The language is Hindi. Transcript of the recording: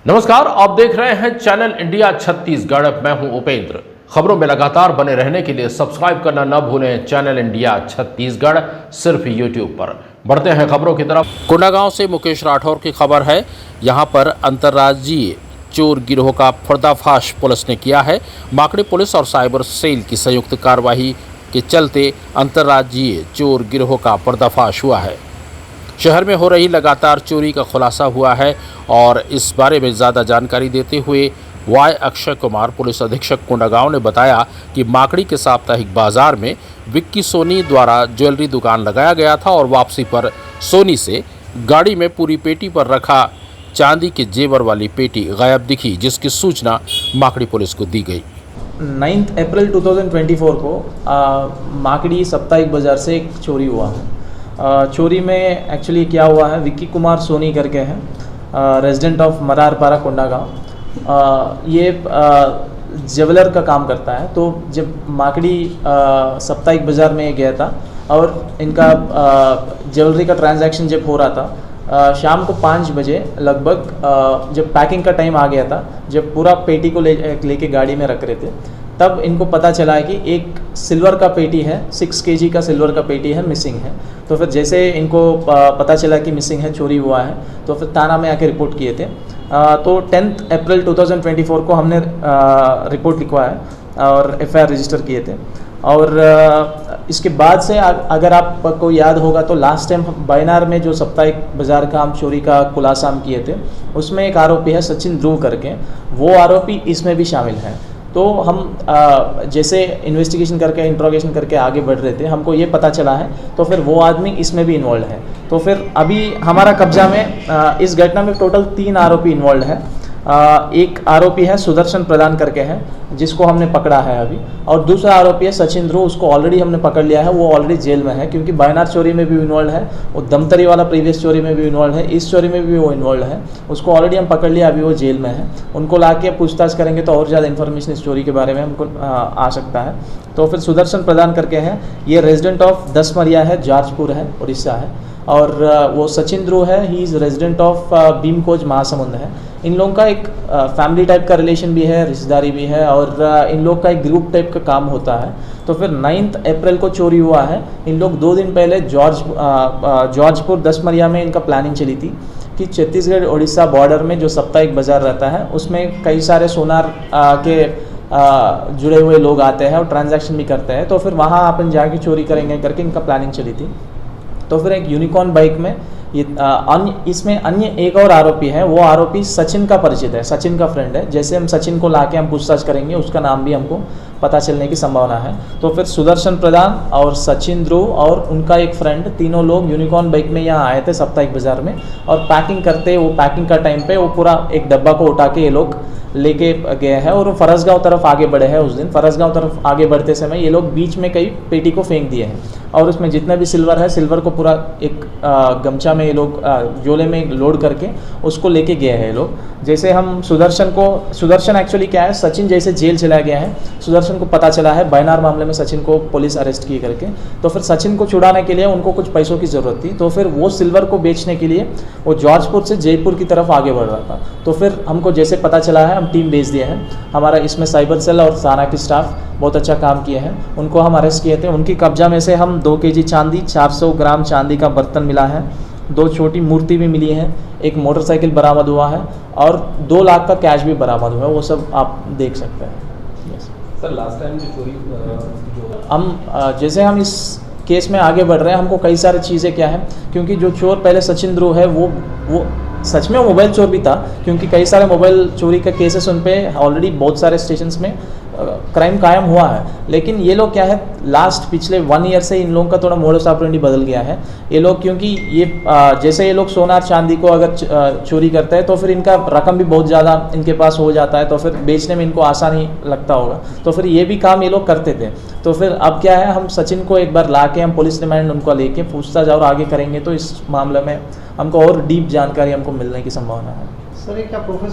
नमस्कार, आप देख रहे हैं चैनल इंडिया छत्तीसगढ़। मैं हूं उपेंद्र। खबरों में लगातार बने रहने के लिए सब्सक्राइब करना न भूलें चैनल इंडिया छत्तीसगढ़, सिर्फ यूट्यूब पर। बढ़ते हैं खबरों की तरफ। कोंडागांव से मुकेश राठौर की खबर है। यहां पर अंतर्राज्यीय चोर गिरोह का पर्दाफाश पुलिस ने किया है। माकड़ी पुलिस और साइबर सेल की संयुक्त कार्रवाई के चलते अंतर्राज्यीय चोर गिरोह का पर्दाफाश हुआ है। शहर में हो रही लगातार चोरी का खुलासा हुआ है और इस बारे में ज़्यादा जानकारी देते हुए वाई अक्षय कुमार पुलिस अधीक्षक कोंडागांव ने बताया कि माकड़ी के साप्ताहिक बाजार में विक्की सोनी द्वारा ज्वेलरी दुकान लगाया गया था और वापसी पर सोनी से गाड़ी में पूरी पेटी पर रखा चांदी के जेवर वाली पेटी गायब दिखी, जिसकी सूचना माकड़ी पुलिस को दी गई। 9 अप्रैल 2024 को माकड़ी साप्ताहिक बाजार से एक चोरी हुआ है। चोरी में एक्चुअली क्या हुआ है, विक्की कुमार सोनी करके हैं, रेजिडेंट ऑफ मरारपारा कोंडागांव। ये ज्वेलर का काम करता है। तो जब माकड़ी साप्ताहिक बाज़ार में गया था और इनका ज्वेलरी का ट्रांजैक्शन जब हो रहा था, शाम को 5 बजे लगभग जब पैकिंग का टाइम आ गया था, जब पूरा पेटी को लेके गाड़ी में रख रहे थे, तब इनको पता चला है कि एक सिल्वर का पेटी है, 6 kg का सिल्वर का पेटी है, मिसिंग है। तो फिर जैसे इनको पता चला कि मिसिंग है, चोरी हुआ है, तो फिर थाना में आके रिपोर्ट किए थे। तो 10 अप्रैल 2024 को हमने रिपोर्ट लिखवाया और FIR रजिस्टर किए थे। और इसके बाद से अगर आपको याद होगा तो लास्ट टाइम बायनार में जो साप्ताहिक बाजार का हम चोरी का खुलासा हम किए थे, उसमें एक आरोपी है सचिन ध्रुव करके, वो आरोपी इसमें भी शामिल है। तो हम जैसे इन्वेस्टिगेशन करके इंट्रोगेशन करके आगे बढ़ रहे थे, हमको ये पता चला है, तो फिर वो आदमी इसमें भी इन्वॉल्व है। तो फिर अभी हमारा कब्जा में इस घटना में टोटल 3 आरोपी इन्वॉल्व है। एक आरोपी है सुदर्शन प्रधान करके है, जिसको हमने पकड़ा है अभी, और दूसरा आरोपी है सचिन ध्रुव, उसको ऑलरेडी हमने पकड़ लिया है। वो ऑलरेडी जेल में है, क्योंकि बायनार चोरी में भी इन्वॉल्व है, वो दमतरी वाला प्रीवियस चोरी में भी इन्वॉल्व है, इस चोरी में भी वो इन्वॉल्व है। उसको ऑलरेडी हम पकड़ लिया, अभी वो जेल में है। उनको ला के पूछताछ करेंगे तो और ज़्यादा इन्फॉर्मेशन इस चोरी के बारे में हमको आ सकता है। तो फिर सुदर्शन प्रधान करके है, ये रेजिडेंट ऑफ दसमरिया है, जाजपुर है, उड़ीसा है। और वो सचिन ध्रुव है, he is resident of Bhimkhoj Mahasamund है। इन लोगों का एक फैमिली टाइप का रिलेशन भी है, रिश्तेदारी भी है, और इन लोग का एक ग्रुप टाइप का काम होता है। तो फिर 9 अप्रैल को चोरी हुआ है। इन लोग 2 दिन पहले जॉर्जपुर दसमरिया में इनका प्लानिंग चली थी कि छत्तीसगढ़ उड़ीसा बॉर्डर में जो साप्ताहिक बाजार रहता है, उसमें कई सारे सोनार के जुड़े हुए लोग आते हैं और ट्रांजैक्शन भी करते हैं। तो फिर वहाँ अपन जाके चोरी करेंगे करके इनका प्लानिंग चली थी। तो फिर एक यूनिकॉर्न बाइक में ये इसमें अन्य एक और आरोपी है। वो आरोपी सचिन का परिचित है, सचिन का फ्रेंड है। जैसे हम सचिन को लाके हम पूछताछ करेंगे, उसका नाम भी हमको पता चलने की संभावना है। तो फिर सुदर्शन प्रधान और सचिन ध्रुव और उनका एक फ्रेंड, तीनों लोग यूनिकॉर्न बाइक में यहाँ आए थे साप्ताहिक बाजार में, और पैकिंग करते, वो पैकिंग का टाइम पे वो पूरा एक डब्बा को उठा के ये लोग लेके गए हैं और वो फरसगांव तरफ आगे बढ़े हैं। उस दिन फरसगांव तरफ आगे बढ़ते समय ये लोग बीच में कई पेटी को फेंक दिए हैं, और उसमें जितना भी सिल्वर है, सिल्वर को पूरा एक गमछा में ये लोग झोले में लोड करके उसको लेके गए हैं ये लोग। जैसे हम सुदर्शन एक्चुअली क्या है, सचिन जैसे जेल चला गया है, सुदर्शन को पता चला है बायनार मामले में सचिन को पुलिस अरेस्ट की करके। तो फिर सचिन को छुड़ाने के लिए उनको कुछ पैसों की ज़रूरत थी। तो फिर वो सिल्वर को बेचने के लिए वो जॉर्जपुर से जयपुर की तरफ आगे बढ़ रहा था। तो फिर हमको जैसे पता चला है, हम टीम भेज दिए हैं। हमारा इसमें साइबर सेल और थाना की स्टाफ बहुत अच्छा काम किए हैं। उनको हम अरेस्ट किए थे। उनकी कब्जा में से हम 2 kg चांदी, 400 ग्राम चांदी का बर्तन मिला है, 2 छोटी मूर्ति भी मिली है, एक मोटरसाइकिल बरामद हुआ है, और 2 लाख का कैश भी बरामद हुआ है। वो सब आप देख सकते हैं। सर, लास्ट टाइम जो चोरी हम जैसे हम इस केस में आगे बढ़ रहे हैं, हमको कई सारी चीज़ें क्या है, क्योंकि जो चोर पहले सचिन ध्रुव है, वो सच में मोबाइल चोर भी था, क्योंकि कई सारे मोबाइल चोरी का केसेस उन पे ऑलरेडी बहुत सारे स्टेशंस में क्राइम कायम हुआ है। लेकिन ये लोग क्या है, लास्ट पिछले 1 ईयर से इन लोगों का थोड़ा मोडस ऑपरेंडी बदल गया है। ये लोग, क्योंकि ये जैसे ये लोग सोनार चांदी को अगर चोरी करते हैं तो फिर इनका रकम भी बहुत ज़्यादा इनके पास हो जाता है, तो फिर बेचने में इनको आसानी लगता होगा, तो फिर ये भी काम ये लोग करते थे। तो फिर अब क्या है, हम सचिन को एक बार ला के हम पुलिस रिमांड उनको लेके पूछताछ और आगे करेंगे, तो इस मामले में हमको और डीप जानकारी हमको मिलने की संभावना है। सर, ये क्या प्रोफेसर